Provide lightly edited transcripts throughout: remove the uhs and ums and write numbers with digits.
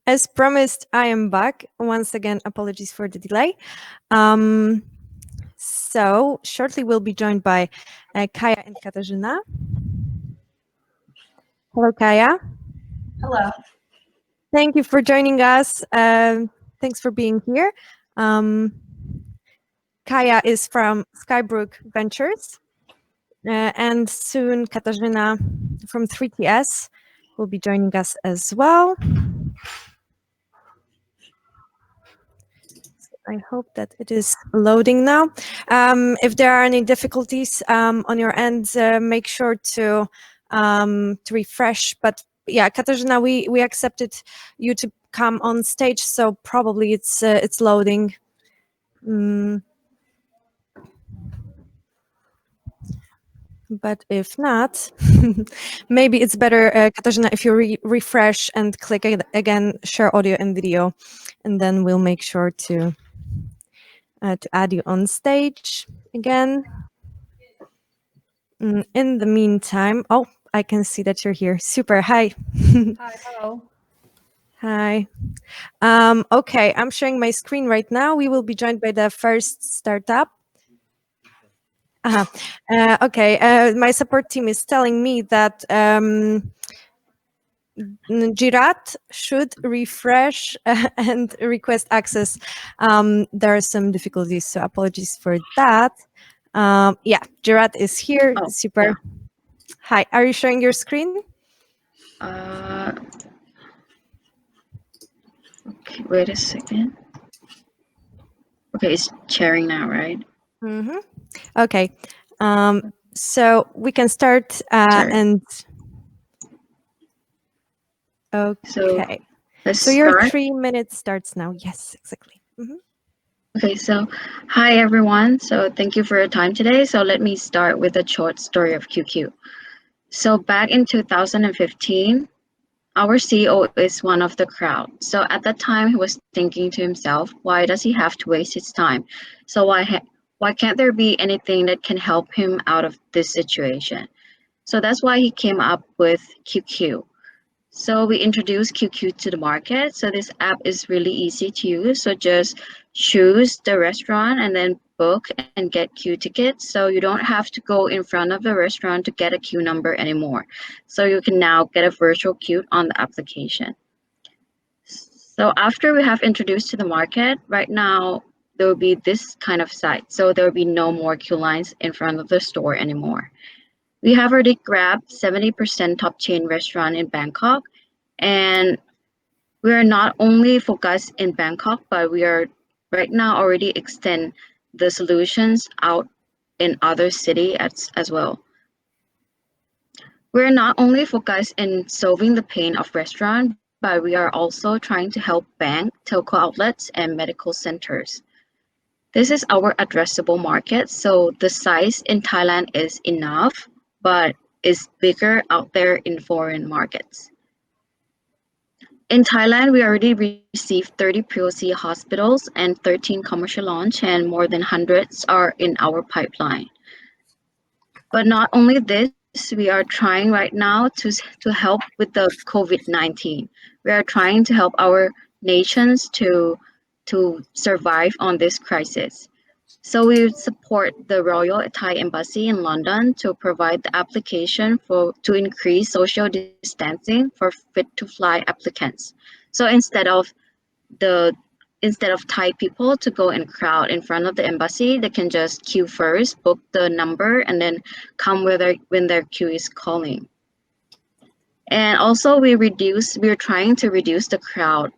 As promised, I am back. Once again, apologies for the delay. So shortly we'll be joined by Kaya and Katarzyna. Hello, Kaya. Hello. Thank you for joining us. Thanks for being here. Kaya is from Skybrook Ventures, and soon Katarzyna from 3TS will be joining us as well. I hope that it is loading now. If there are any difficulties on your end, make sure to refresh. But yeah, Katarzyna, we accepted you to come on stage, so probably it's loading. But if not, maybe it's better, Katarzyna, if you refresh and click again, share audio and video, and then we'll make sure to add you on stage again. In the meantime, oh, I can see that you're here. Super. Hi. Hi, hello. Hi. Okay, I'm sharing my screen right now. We will be joined by the first startup. Okay, my support team is telling me that Jirat should refresh and request access. There are some difficulties, so apologies for that. Yeah, Jirat is here. Oh, Super. yeah. Hi, are you sharing your screen? Okay, wait a second. Okay, it's sharing now, right? Mm-hmm. Okay. So we can start Sorry. and So okay. let's So your start. 3 minutes starts now. Yes, exactly. Okay, so hi everyone. So thank you for your time today. So let me start with a short story of QQ. So back in 2015, our CEO is one of the crowd. So at that time, he was thinking to himself, why does he have to waste his time? So why can't there be anything that can help him out of this situation? So that's why he came up with QQ. So we introduced QQ to the market. So this app is really easy to use. So just choose the restaurant and then book and get queue tickets. So you don't have to go in front of the restaurant to get a queue number anymore. So you can now get a virtual queue on the application. So after we have introduced to the market, right now there will be this kind of site. So there will be no more queue lines in front of the store anymore. We have already grabbed 70% top chain restaurant in Bangkok, and we are not only focused in Bangkok, but we are right now already extend the solutions out in other city as well. We're not only focused in solving the pain of restaurant, but we are also trying to help bank, telco outlets, and medical centers. This is our addressable market, so the size in Thailand is enough, but is bigger out there in foreign markets. In Thailand, we already received 30 POC hospitals and 13 commercial launch, and more than hundreds are in our pipeline. But not only this, we are trying right now to help with the COVID-19. We are trying to help our nations to survive on this crisis. So we support the Royal Thai Embassy in London to provide the application to increase social distancing for fit to fly applicants. So the instead of Thai people to go and crowd in front of the embassy, they can just queue first, book the number, and then come when their queue is calling. And also we're trying to reduce the crowd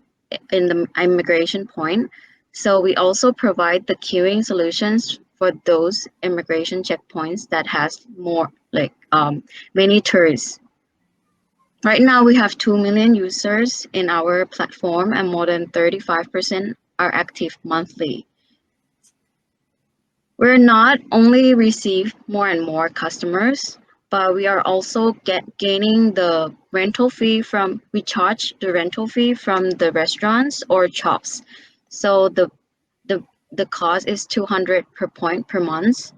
in the immigration point. So we also provide the queuing solutions for those immigration checkpoints that has more many tourists. Right now we have 2 million users in our platform and more than 35% are active monthly. We're not only receive more and more customers, but we are also gaining the rental fee from, we charge the rental fee from the restaurants or shops. So the, the cost is 200 per point per month,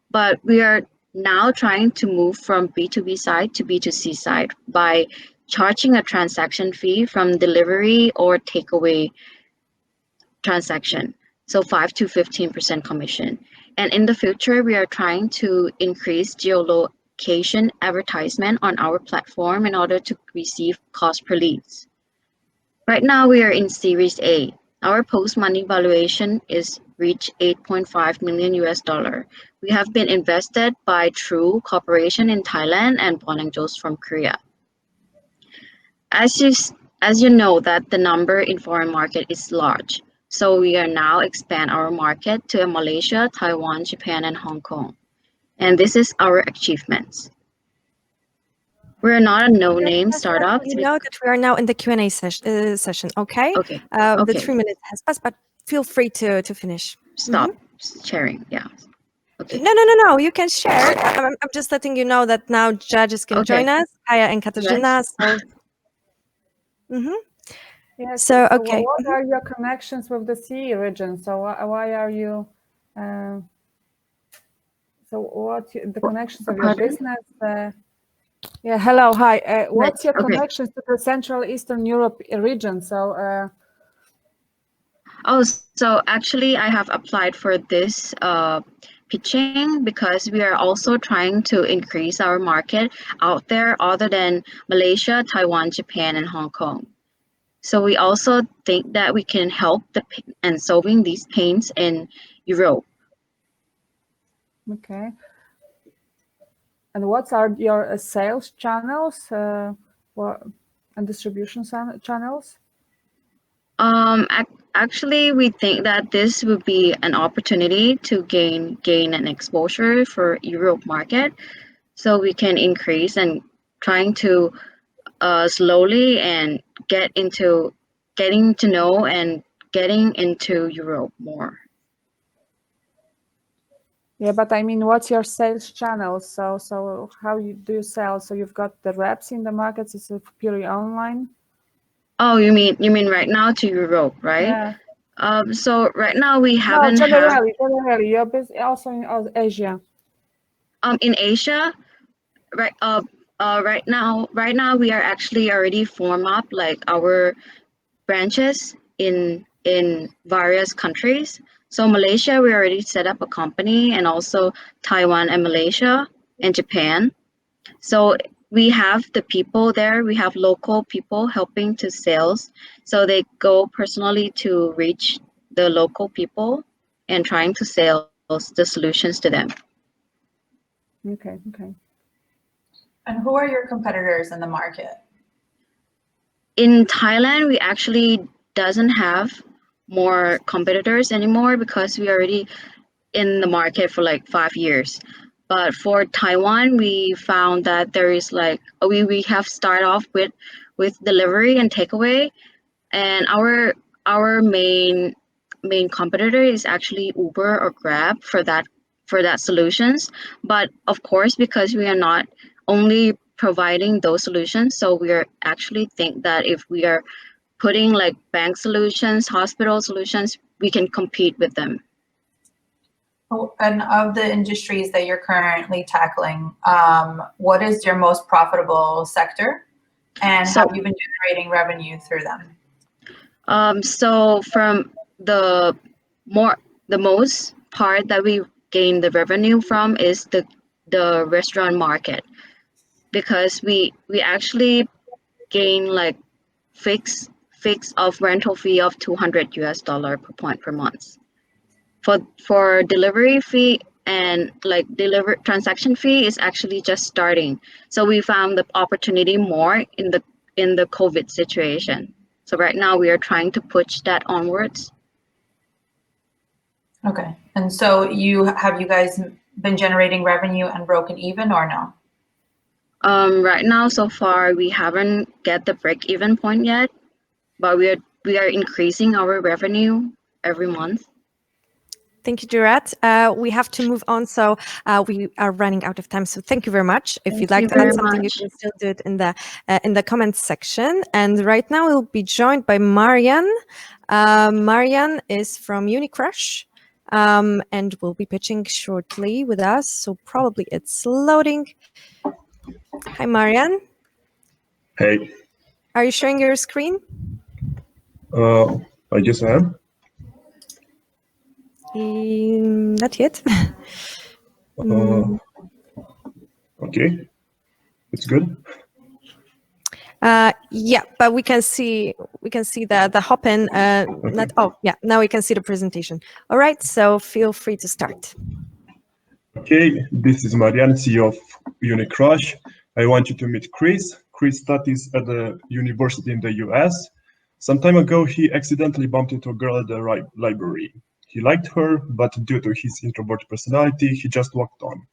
but we are now trying to move from B2B side to B2C side by charging a transaction fee from delivery or takeaway transaction. So 5 to 15% commission. And in the future, we are trying to increase geolocation advertisement on our platform in order to receive cost per leads. Right now, we are in Series A. Our post-money valuation is reached 8.5 million US dollar. We have been invested by True Corporation in Thailand and Bonangjo's from Korea. As you, as you know that the number in foreign market is large. So we are now expand our market to Malaysia, Taiwan, Japan, and Hong Kong. And this is our achievements. We're not a no-name startup. You know that we are now in the Q&A session, okay? Okay. The 3 minutes has passed, but feel free to finish. Stop sharing, yeah. Okay. No, you can share. I'm just letting you know that now judges can join us, Kaya and Katarzyna. So, Yes. So okay. What are your connections with the CE region? So why are you? So what the connections of your business? Yeah. Hello. Hi. What's your connections to the Central Eastern Europe region? So. So actually, I have applied for this pitching because we are also trying to increase our market out there other than Malaysia, Taiwan, Japan, and Hong Kong. So we also think that we can help and solving these pains in Europe. Okay. And what are your sales channels and distribution channels? Actually, we think that this would be an opportunity to gain an exposure for Europe market, so we can increase and trying to slowly and getting to know and getting into Europe more. Yeah, but I mean, what's your sales channel? So how do you sell? So you've got the reps in the markets. It's purely online. Oh, you mean right now to Europe, right? Yeah. So right now we haven't. No, generally, you're busy also in Asia. In Asia, right. Right now we are actually already form up like our branches in various countries. So Malaysia, we already set up a company, and also Taiwan and Malaysia and Japan. So we have the people there. We have local people helping to sales. So they go personally to reach the local people and trying to sell the solutions to them. Okay. And who are your competitors in the market? In Thailand, we actually doesn't have more competitors anymore because we already in the market for like 5 years. But for Taiwan, we found that there is like we have started off with delivery and takeaway, and our main competitor is actually Uber or Grab for that solutions. But of course, because we are not only providing those solutions, so we are actually think that if we are putting like bank solutions, hospital solutions, we can compete with them. Oh, and of the industries that you're currently tackling, what is your most profitable sector, and have you been generating revenue through them? So from the most part that we gain the revenue from is the restaurant market, because we actually gain like fix of rental fee of $200 US per point per month. For delivery fee and like transaction fee is actually just starting. So we found the opportunity more in the COVID situation. So right now we are trying to push that onwards. Okay, and so have you guys been generating revenue and broken even or no? Right now, so far we haven't get the break-even point yet, but we are increasing our revenue every month. Thank you, Durat. We have to move on, so we are running out of time. So thank you very much. If you'd like to add something, you can still do it in the comments section. And right now we'll be joined by Marian. Marian is from UniCrush, and will be pitching shortly with us. So probably it's loading. Hi, Marian. Hey. Are you sharing your screen? I guess I am. Not yet. Okay, it's good. Yeah, but we can see the hop-in. Not. Oh, yeah. Now we can see the presentation. All right. So feel free to start. Okay, this is Marian, CEO of UniCrush. I want you to meet Chris. Chris studies at a university in the US. Some time ago, he accidentally bumped into a girl at the library. He liked her, but due to his introvert personality, he just walked on.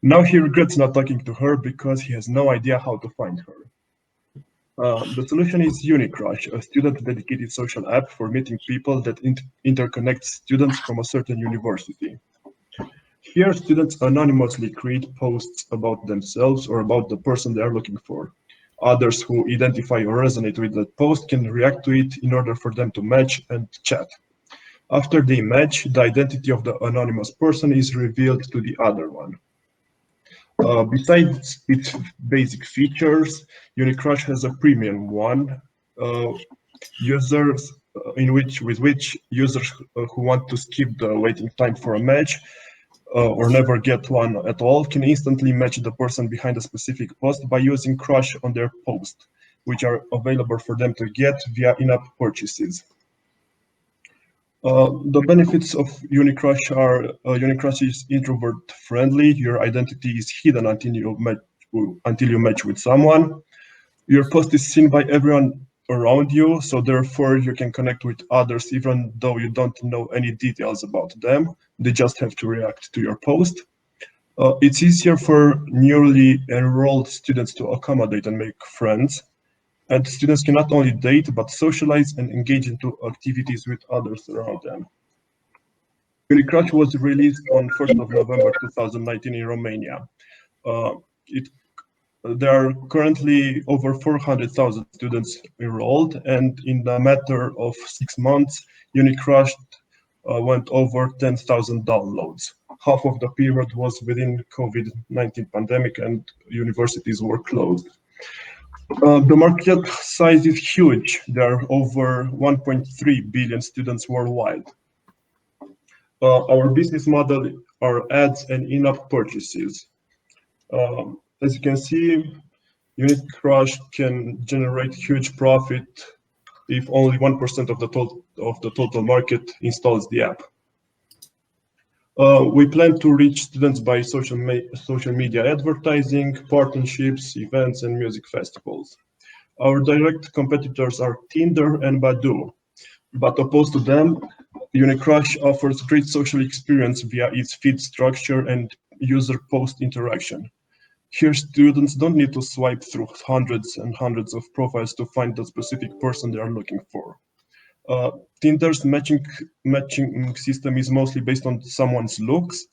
Now he regrets not talking to her because he has no idea how to find her. The solution is UniCrush, a student-dedicated social app for meeting people that interconnects students from a certain university. Here, students anonymously create posts about themselves or about the person they are looking for. Others who identify or resonate with that post can react to it in order for them to match and chat. After they match, the identity of the anonymous person is revealed to the other one. Besides its basic features, UniCrush has a premium one. Users with which users who want to skip the waiting time for a match or never get one at all can instantly match the person behind a specific post by using Crush on their post, which are available for them to get via in-app purchases. The benefits of UniCrush are UniCrush is introvert friendly. Your identity is hidden until you match with someone. Your post is seen by everyone around you, so therefore you can connect with others even though you don't know any details about them. They just have to react to your post. It's easier for newly enrolled students to accommodate and make friends. And students can not only date, but socialize and engage into activities with others around them. UniCrush was released on 1st of November 2019 in Romania. There are currently over 400,000 students enrolled, and in a matter of 6 months, UniCrush went over 10,000 downloads. Half of the period was within COVID-19 pandemic and universities were closed. The market size is huge. There are over 1.3 billion students worldwide. Our business model are ads and in-app purchases. As you can see, UniCrush can generate huge profit if only 1% of the total market installs the app. We plan to reach students by social media advertising, partnerships, events, and music festivals. Our direct competitors are Tinder and Badoo, but opposed to them, UniCrush offers great social experience via its feed structure and user post interaction. Here, students don't need to swipe through hundreds and hundreds of profiles to find the specific person they are looking for. Tinder's matching system is mostly based on someone's looks,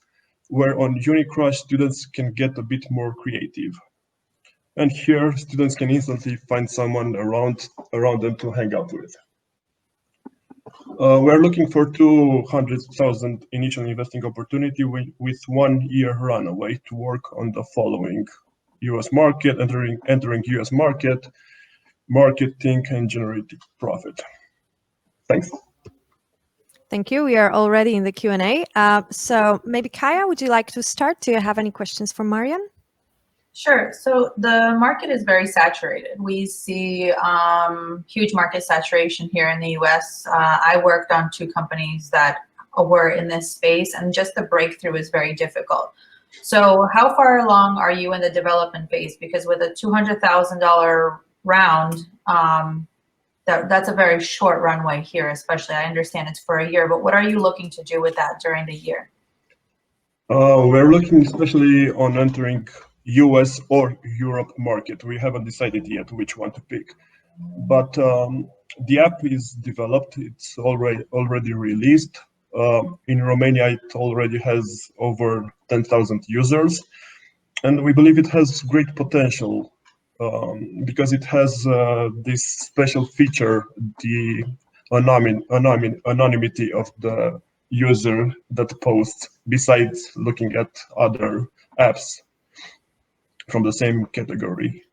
where on UniCrush, students can get a bit more creative. And here, students can instantly find someone around them to hang out with. We're looking for 200,000 initial investing opportunity with 1 year runaway to work on the following: US market, entering US market, marketing, and generating profit. Thanks. Thank you. We are already in the Q&A. So maybe Kaya, would you like to start? Do you have any questions for Marian? Sure. So the market is very saturated. We see huge market saturation here in the US. I worked on 2 companies that were in this space, and just the breakthrough is very difficult. So how far along are you in the development phase? Because with a $200,000 round, that's a very short runway here, especially. I understand it's for a year, but what are you looking to do with that during the year? We're looking especially on entering US or Europe market. We haven't decided yet which one to pick. But the app is developed. It's already released. In Romania, it already has over 10,000 users. And we believe it has great potential because it has this special feature, the anonymity of the user that posts, besides looking at other apps from the same category.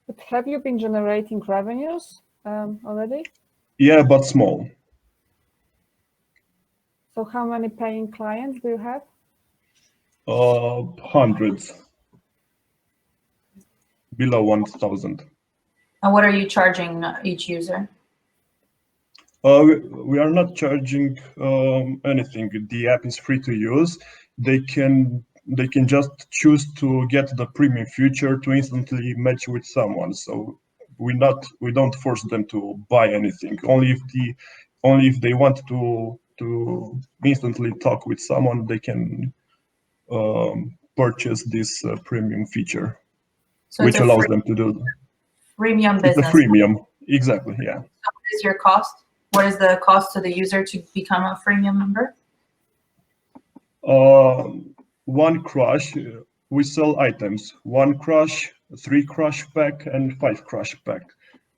But have you been generating revenues already? Yeah, but small. So how many paying clients do you have? Hundreds. Below 1,000. And what are you charging each user? We are not charging anything. The app is free to use. They can just choose to get the premium feature to instantly match with someone. So we don't force them to buy anything. Only if they want to instantly talk with someone, they can purchase this premium feature, So which it's a allows them to do. freemium It's a business. freemium, exactly. Yeah. So what is your cost? What is the cost to the user to become a freemium member? One crush, we sell items. One crush, 3 crush pack, and 5 crush pack.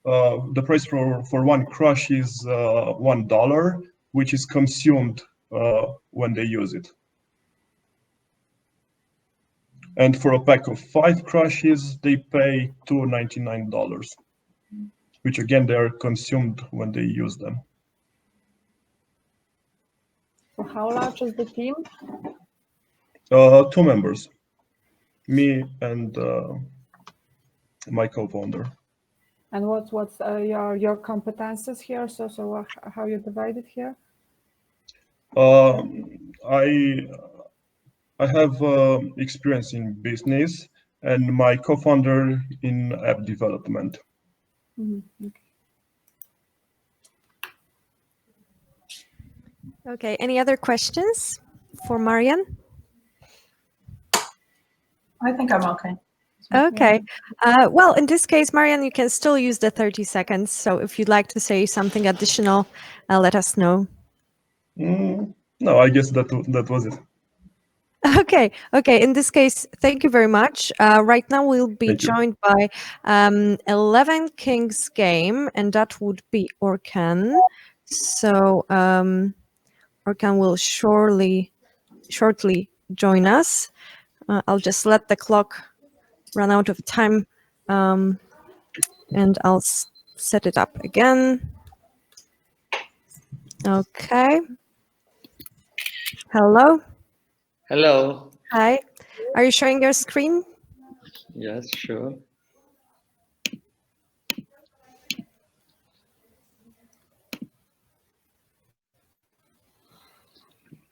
The price for one crush is $1, which is consumed when they use it. And for a pack of 5 crushes, they pay $2.99, which again they are consumed when they use them. So how large is the team? 2 members, me and my co-founder. And what's your competences here? So how you divide it here? I have experience in business and my co-founder in app development. Mm-hmm. Okay, any other questions for Marian? I think I'm okay. Okay. Well, in this case, Marian, you can still use the 30 seconds. So if you'd like to say something additional, let us know. No, I guess that was it. Okay. In this case, thank you very much. Right now, we'll be joined by 11 Kings game, and that would be Orkan. So Orkan will shortly join us. I'll just let the clock run out of time, and I'll set it up again. Okay. Hello. Hello. Hi. Are you sharing your screen? Yes, sure.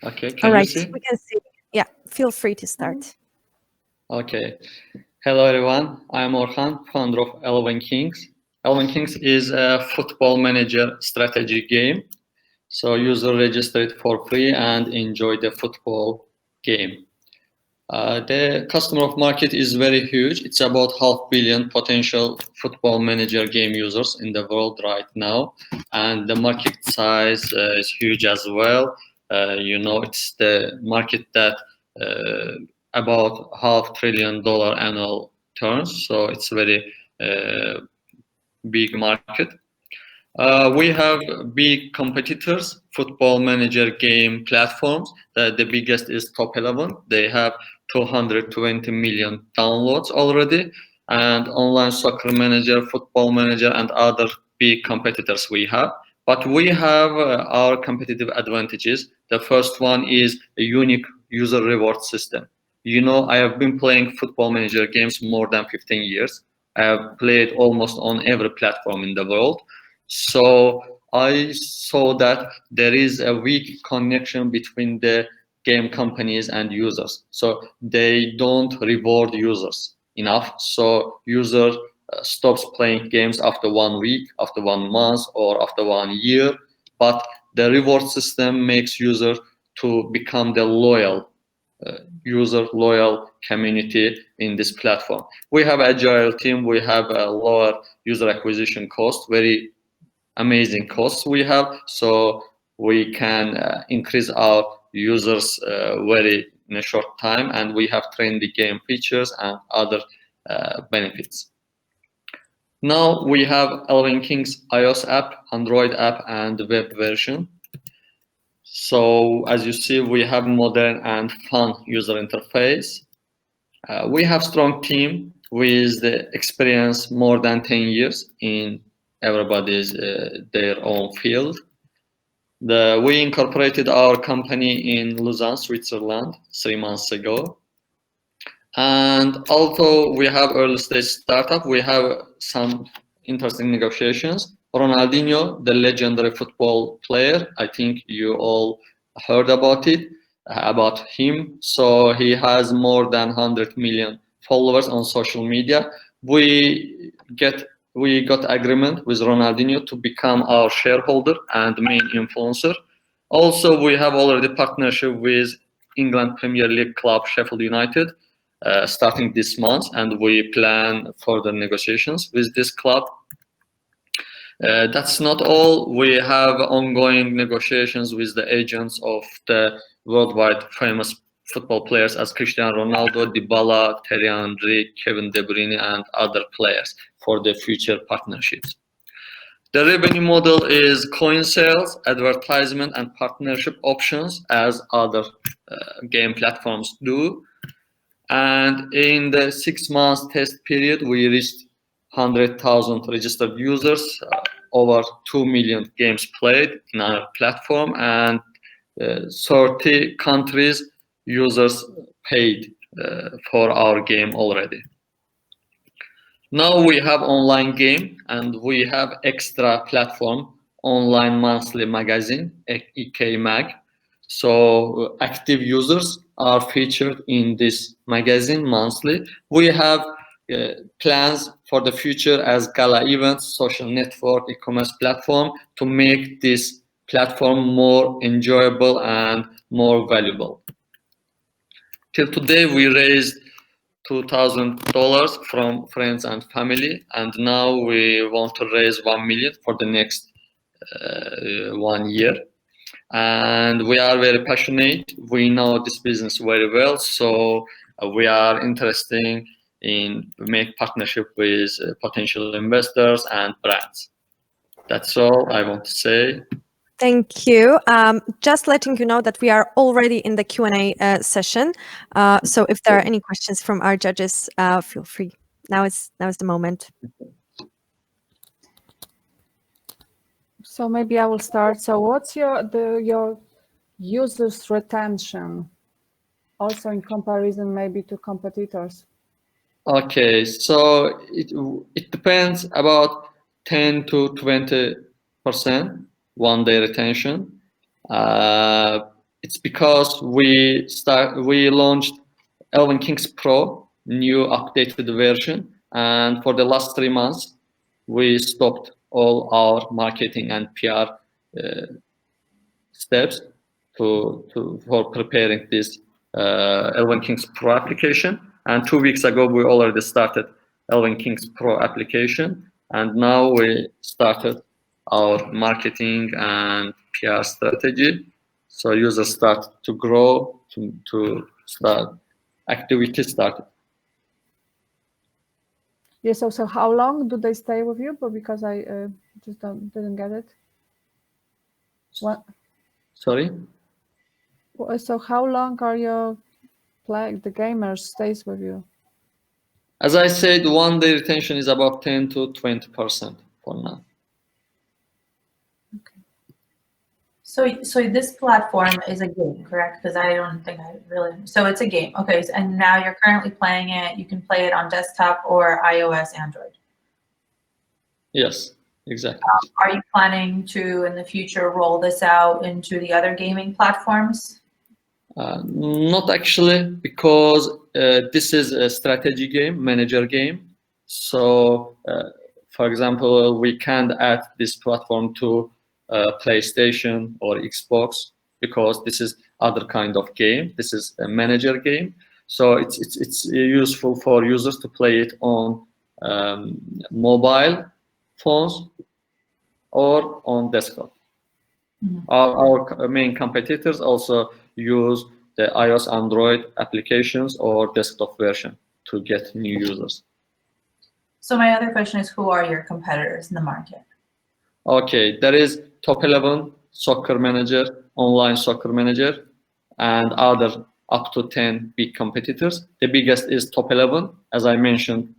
Okay, can you see? We can see. Yeah, feel free to start. Okay. Hello, everyone. I'm Orhan, founder of 11 Kings. 11 Kings is a football manager strategy game. So user register it for free and enjoy the football game. The customer of market is very huge. It's about 500 million potential football manager game users in the world right now. And the market size is huge as well. It's the market that about $500 billion annual turns. So it's very big market. We have big competitors, football manager game platforms. The biggest is Top 11. They have 220 million downloads already. And online soccer manager, football manager, and other big competitors we have. But we have our competitive advantages. The first one is a unique user reward system. I have been playing football manager games more than 15 years. I have played almost on every platform in the world. So I saw that there is a weak connection between the game companies and users. So they don't reward users enough. So user stops playing games after 1 week, after 1 month, or after 1 year. But the reward system makes user to become the loyal community in this platform. We have agile team. We have a lower user acquisition cost, very amazing costs we have, so we can increase our users in a short time, and we have trained the game features and other benefits. Now we have 11 Kings iOS app, Android app, and web version. So as you see, we have modern and fun user interface. We have strong team. with the experience more than 10 years in everybody's their own field. We incorporated our company in Lausanne, Switzerland 3 months ago. And although we have early stage startup, we have some interesting negotiations. Ronaldinho, the legendary football player, I think you all heard about him. So he has more than 100 million followers on social media. We got agreement with Ronaldinho to become our shareholder and main influencer. Also, we have already partnership with England Premier League club Sheffield United starting this month, and we plan further negotiations with this club. That's not all. We have ongoing negotiations with the agents of the worldwide famous football players as Cristiano Ronaldo, Dybala, Thierry Henry, Kevin De Bruyne, and other players for the future partnerships. The revenue model is coin sales, advertisement, and partnership options as other game platforms do. And in the 6 months test period, we reached 100,000 registered users, over 2 million games played in our platform, and 30 countries users paid for our game already. Now we have online game, and we have extra platform, online monthly magazine, EK Mag. So active users are featured in this magazine monthly. We have plans for the future as gala events, social network, e-commerce platform to make this platform more enjoyable and more valuable. Till today, we raised $2,000 from friends and family, and now we want to raise 1 million for the next 1 year. And we are very passionate. We know this business very well, so we are interested in make partnership with potential investors and brands. That's all I want to say. Thank you. Just letting you know that we are already in the Q&A session. So if there are any questions from our judges, feel free. Now is the moment. So maybe I will start. So what's your users retention, also in comparison maybe to competitors? Okay, so it depends about 10 to 20% 1 day retention. It's because we launched Elven Kings Pro, new updated version, and for the last 3 months we stopped all our marketing and PR steps for preparing this Elven Kings Pro application. And 2 weeks ago, we already started Elven Kings Pro application, and now we started our marketing and PR strategy. So users start to grow, to start activity started. Yes. So how long do they stay with you? But because I just didn't get it. What? Sorry. So how long are your the gamers stays with you? As I said, 1 day retention is about 10 to 20% for now. Okay. So this platform is a game, correct? Because I don't think I really. So it's a game. Okay. And now you're currently playing it. You can play it on desktop or iOS, Android. Yes, exactly. Are you planning to, in the future, roll this out into the other gaming platforms? Not actually, because this is a strategy game, manager game. So, for example, we can't add this platform to PlayStation or Xbox because this is other kind of game. This is a manager game. So it's useful for users to play it on mobile phones or on desktop. Mm-hmm. Our main competitors also use the iOS, Android applications or desktop version to get new users. So my other question is, who are your competitors in the market? Okay, there is Top 11 Soccer Manager, Online Soccer Manager, and other up to 10 big competitors. The biggest is Top 11. As I mentioned,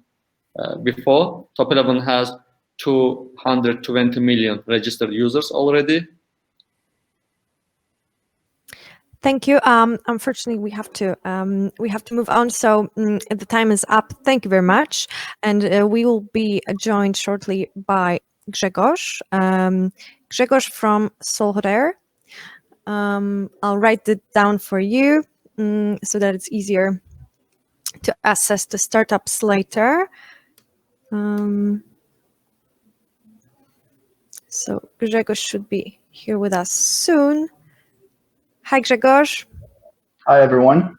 before. Top 11 has 220 million registered users already. Thank you. Unfortunately, we have to move on. So the time is up. Thank you very much, and we will be joined shortly by Grzegorz. Grzegorz from SolHotAir. I'll write it down for you so that it's easier to assess the startups later. So Grzegorz should be here with us soon. Hi, Grzegorz. Hi, everyone.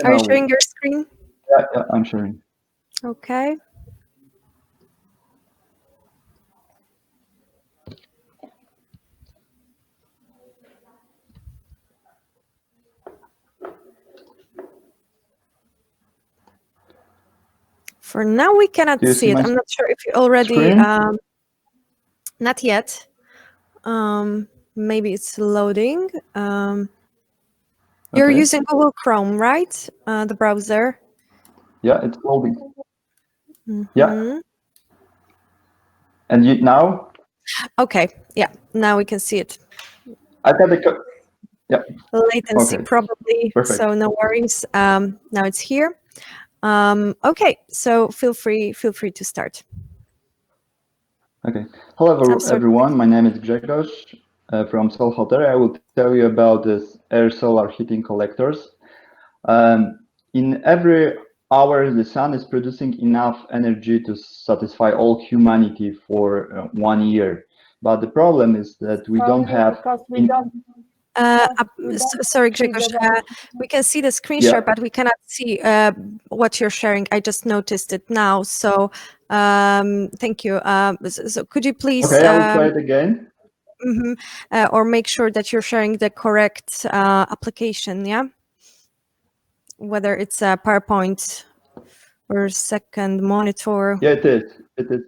Are you sharing your screen? Yeah, I'm sharing. Okay. For now, we cannot see it. I'm not sure if you already... not yet. Maybe it's loading. You're using Google Chrome, right? The browser. Yeah, it's loading. Yeah. And now? Okay. Yeah. Now we can see it. I got the latency probably. Perfect. So no worries. Now it's here. Okay. So feel free to start. Okay. Hello, everyone. My name is Grzegorz from SolHotAir. I will tell you about this air solar heating collectors. In every hour, the sun is producing enough energy to satisfy all humanity for 1 year. But the problem is that we don't have... sorry, Grzegorz, we can see the screen share, but we cannot see what you're sharing. I just noticed it now. So thank you. So could you please... Okay, I will try it again. Or make sure that you're sharing the correct application, yeah? Whether it's a PowerPoint or second monitor. Yeah, it is. It is.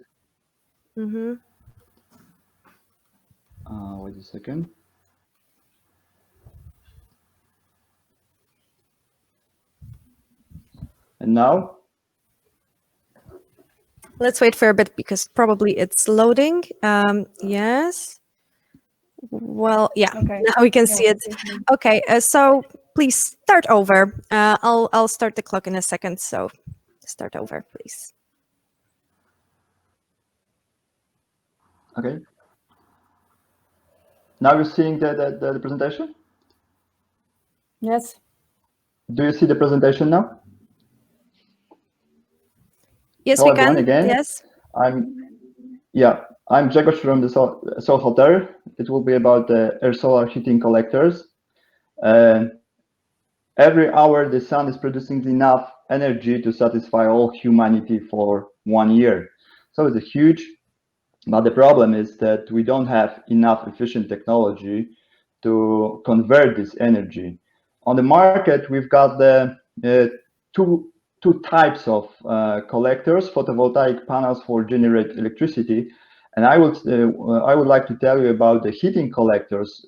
Wait a second. And now? Let's wait for a bit because probably it's loading. Yes. Well, yeah, now we can see it. Okay, so please start over. I'll start the clock in a second. So start over, please. Okay. Now you're seeing the presentation? Yes. Do you see the presentation now? Yes, Hello, we can. Again. Yes. I'm Grzegorz from the SolHotAir. It will be about the air solar heating collectors. Every hour, the sun is producing enough energy to satisfy all humanity for 1 year. So it's a huge, but the problem is that we don't have enough efficient technology to convert this energy. On the market, we've got the two types of collectors, photovoltaic panels for generate electricity, and I would like to tell you about the heating collectors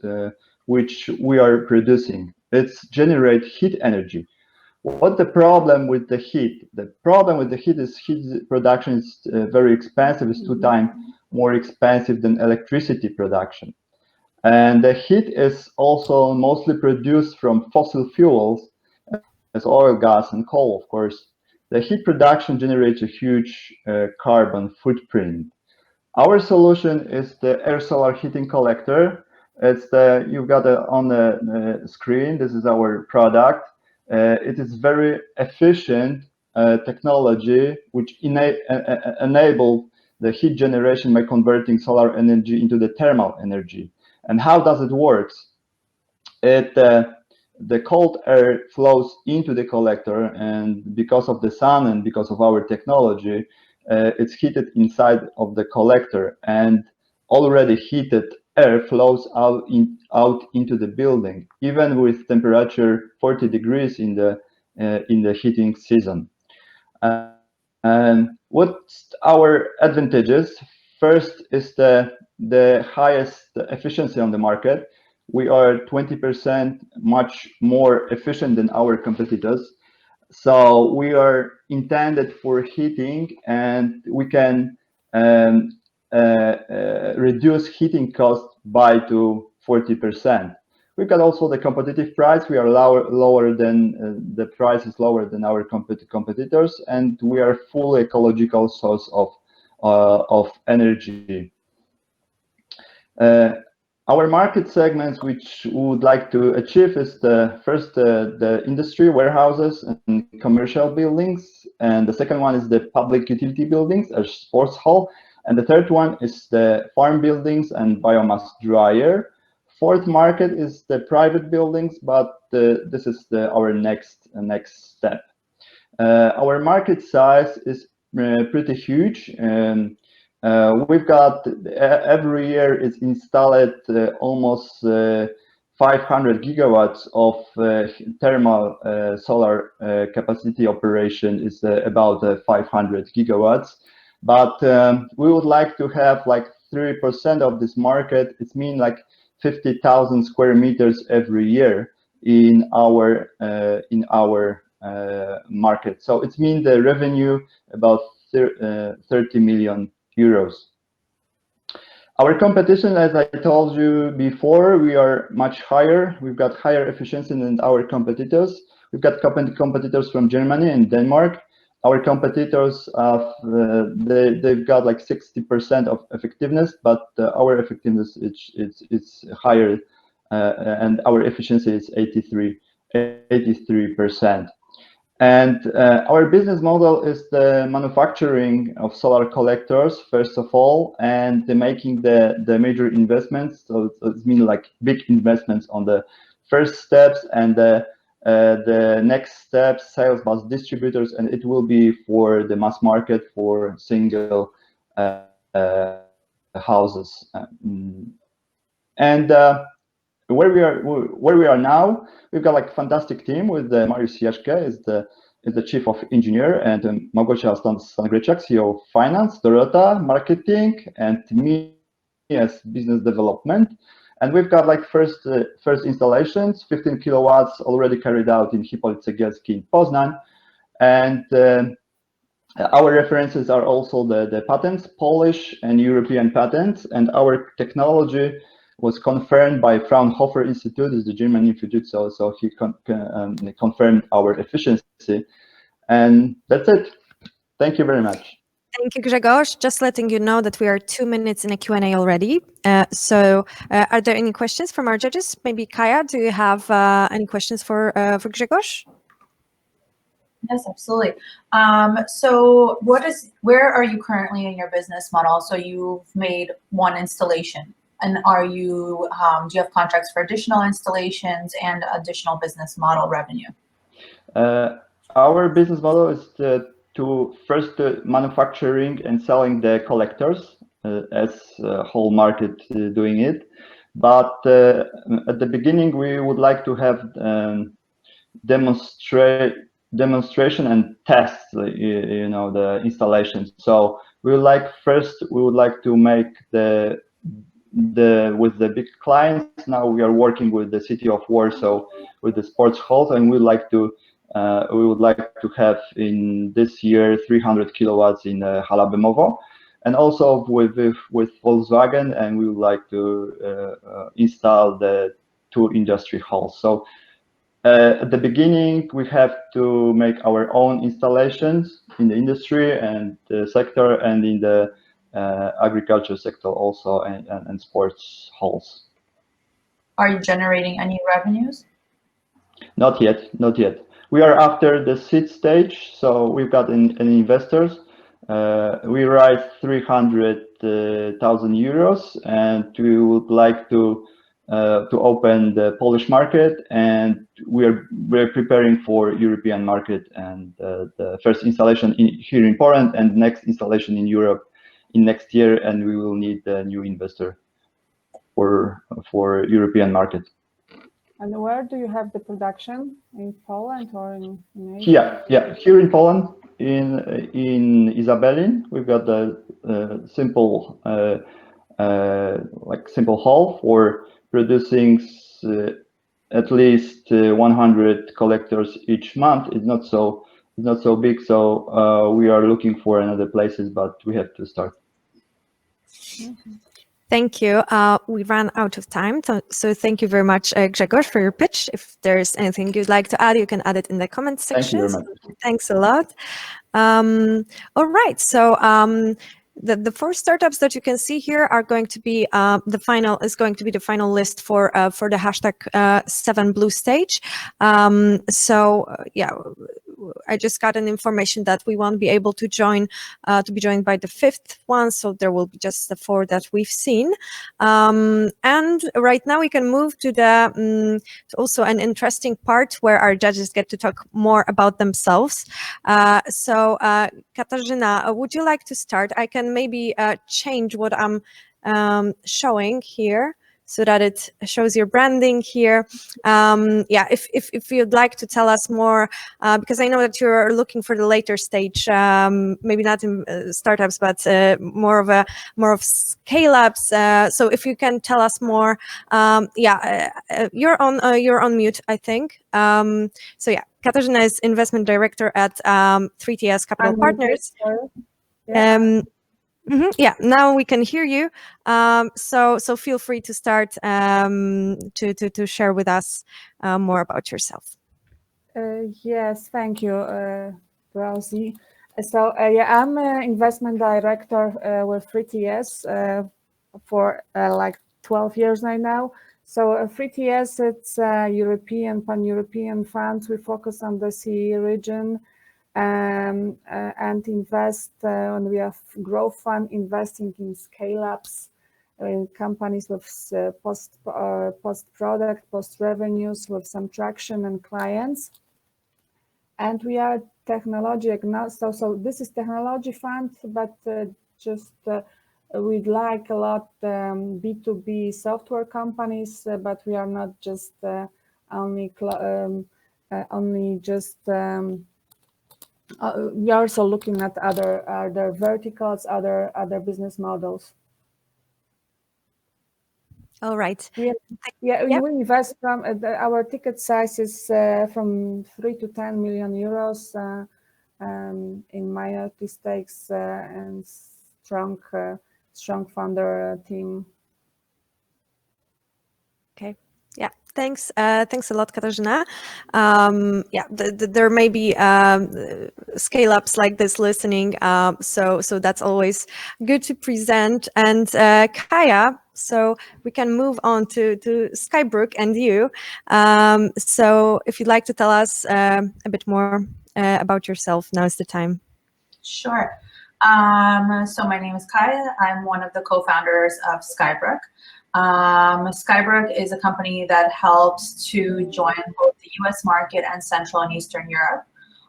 which we are producing. It's generate heat energy. What's the problem with the heat? The problem with the heat is heat production is very expensive. It's 2 times more expensive than electricity production. And the heat is also mostly produced from fossil fuels, as oil, gas, and coal, of course. The heat production generates a huge carbon footprint. Our solution is the air solar heating collector. It's you've got it on the screen. This is our product. It is very efficient technology which enable the heat generation by converting solar energy into the thermal energy. And how does it work? The cold air flows into the collector, and because of the sun and because of our technology, it's heated inside of the collector, and already heated air flows out into the building, even with temperature 40 degrees in the heating season. And what's our advantages? First is the highest efficiency on the market. We are 20% much more efficient than our competitors. So we are intended for heating, and we can reduce heating cost by to 40%. We've got also the competitive price. We are lower than the price is lower than our competitors, and we are fully ecological source of energy. Our market segments which we would like to achieve is the first, the industry, warehouses, and commercial buildings, and the second one is the public utility buildings, a sports hall, and the third one is the farm buildings and biomass dryer. Fourth market is the private buildings, but this is our next step. Our market size is pretty huge. We've got every year is installed almost 500 gigawatts of thermal solar capacity. Operation is about 500 gigawatts, but we would like to have like 3% of this market. It means like 50,000 square meters every year in our market. So it means the revenue about 30 million euros. Our competition, as I told you before, we are much higher. We've got higher efficiency than our competitors. We've got competitors from Germany and Denmark. Our competitors, they've got like 60% of effectiveness, but our effectiveness it's higher, and our efficiency is 83%. And our business model is the manufacturing of solar collectors, first of all, and making the major investments. So it means like big investments on the first steps, and the next steps, sales bus distributors, and it will be for the mass market for single houses. And where we are now, we've got like fantastic team with Mariusz Jaszke is the chief of engineer, and Małgosia Stangryczak, CEO of finance, Dorota marketing, and me as business development. And we've got like first installations, 15 kilowatts already carried out in Hipolice-Cegielski in Poznań, and our references are also the patents, Polish and European patents, and our technology was confirmed by Fraunhofer Institute, is the German institute, so he confirmed our efficiency. And that's it. Thank you very much. Thank you, Grzegorz. Just letting you know that we are 2 minutes in a Q&A already. So are there any questions from our judges? Maybe Kaya, do you have any questions for Grzegorz? Yes, absolutely. So where are you currently in your business model? So you've made one installation. And do you have contracts for additional installations and additional business model revenue? Our business model is to first manufacturing and selling the collectors, as whole market doing it. But at the beginning, we would like to have demonstration and tests, the installation. So we would like to make with the big clients. Now we are working with the city of Warsaw with the sports hall, and we would like to have in this year 300 kilowatts in Hala Bemowo, and also with Volkswagen, and we would like to install the 2 industry halls. So at the beginning, we have to make our own installations in the industry and the sector, and in the agriculture sector also, and sports halls. Are you generating any revenues? Not yet. We are after the seed stage, so we've got an investors. We raised 300,000 euros, and we would like to open the Polish market, and we're preparing for European market, and the first installation here in Poland, and next installation in Europe in next year, and we will need a new investor for European market. And where do you have the production, in Poland or in Asia? Yeah, here in Poland, in Izabelin, we've got the simple hall for producing at least 100 collectors each month. It's not so big. So we are looking for another places, but we have to start. Thank you. We ran out of time, so thank you very much, Grzegorz, for your pitch. If there's anything you'd like to add, you can add it in the comment section. Thank you very much. Thanks a lot. All right, so the 4 startups that you can see here are going to be the final list for the hashtag 7 Blue Stage. Yeah, I just got an information that we won't be able to be joined by the 5th one, so there will be just the 4 that we've seen. And right now we can move to the to also an interesting part where our judges get to talk more about themselves. Katarzyna, would you like to start? I can maybe change what I'm showing here so that it shows your branding here. Yeah, if you'd like to tell us more, because I know that you're looking for the later stage, maybe not in startups, but more of scale-ups. So if you can tell us more, yeah, you're on mute, I think. So yeah, Katarzyna is investment director at 3TS Capital Partners. Yeah. Yeah, now we can hear you. So feel free to start to share with us more about yourself. Yes, thank you, Rosie. So yeah, I'm investment director with 3TS for like 12 years right now. So 3TS, it's a European, pan-European fund. We focus on the CE region. And invest when we have growth fund investing in scale-ups, companies with post product, post revenues with some traction and clients. And we are technology agnostic. So this is technology fund, but just we'd like a lot B2B software companies, but we are not just only just we are also looking at other verticals, other business models. All right. Yeah, we invest from our ticket size is from 3 to 10 million euros in minority stakes and strong founder team. Okay. Yeah. Thanks. Thanks a lot, Katarzyna. Yeah, there may be scale-ups like this listening, so that's always good to present. And Kaya, so we can move on to Skybrook and you. So if you'd like to tell us a bit more about yourself, now is the time. Sure. So my name is Kaya. I'm one of the co-founders of Skybrook. Skybrook is a company that helps to join both the US market and Central and Eastern Europe.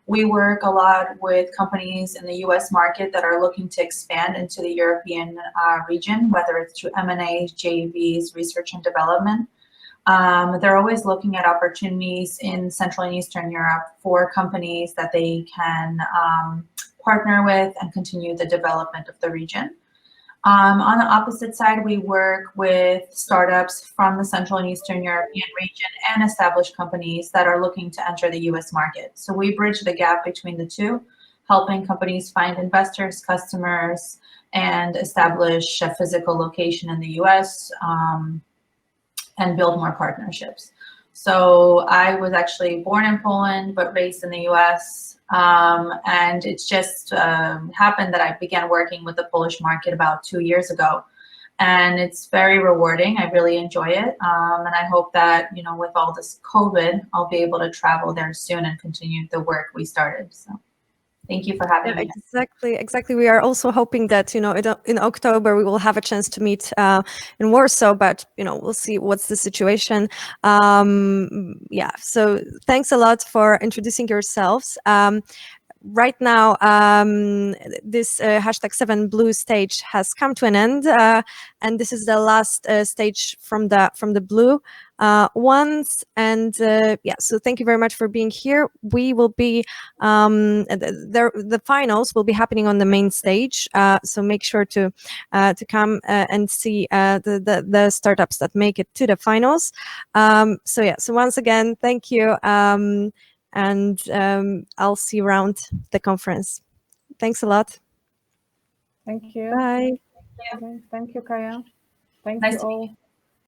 We work a lot with companies in the US market that are looking to expand into the European region, whether it's through M&As, JVs, research and development. They're always looking at opportunities in Central and Eastern Europe for companies that they can partner with and continue the development of the region. On the opposite side, we work with startups from the Central and Eastern European region and established companies that are looking to enter the US market. So we bridge the gap between the two, helping companies find investors, customers, and establish a physical location in the US and build more partnerships. So I was actually born in Poland, but raised in the US. And it's just happened that I began working with the Polish market about 2 years ago. And it's very rewarding. I really enjoy it. And I hope that, you know, with all this COVID, I'll be able to travel there soon and continue the work we started. So thank you for having me. Exactly. We are also hoping that, you know, in October we will have a chance to meet in Warsaw, but, you know, we'll see what's the situation. Yeah, so thanks a lot for introducing yourselves. right now, this hashtag 7Blue stage has come to an end, and this is the last stage from the blue ones. And yeah, so thank you very much for being here. We will be the finals will be happening on the main stage, so make sure to come and see the startups that make it to the finals. So yeah, so once again, thank you, and I'll see you around the conference. Thanks a lot. Thank you. Bye. Okay. Thank you, Kaya. Thank Nice you to meet all.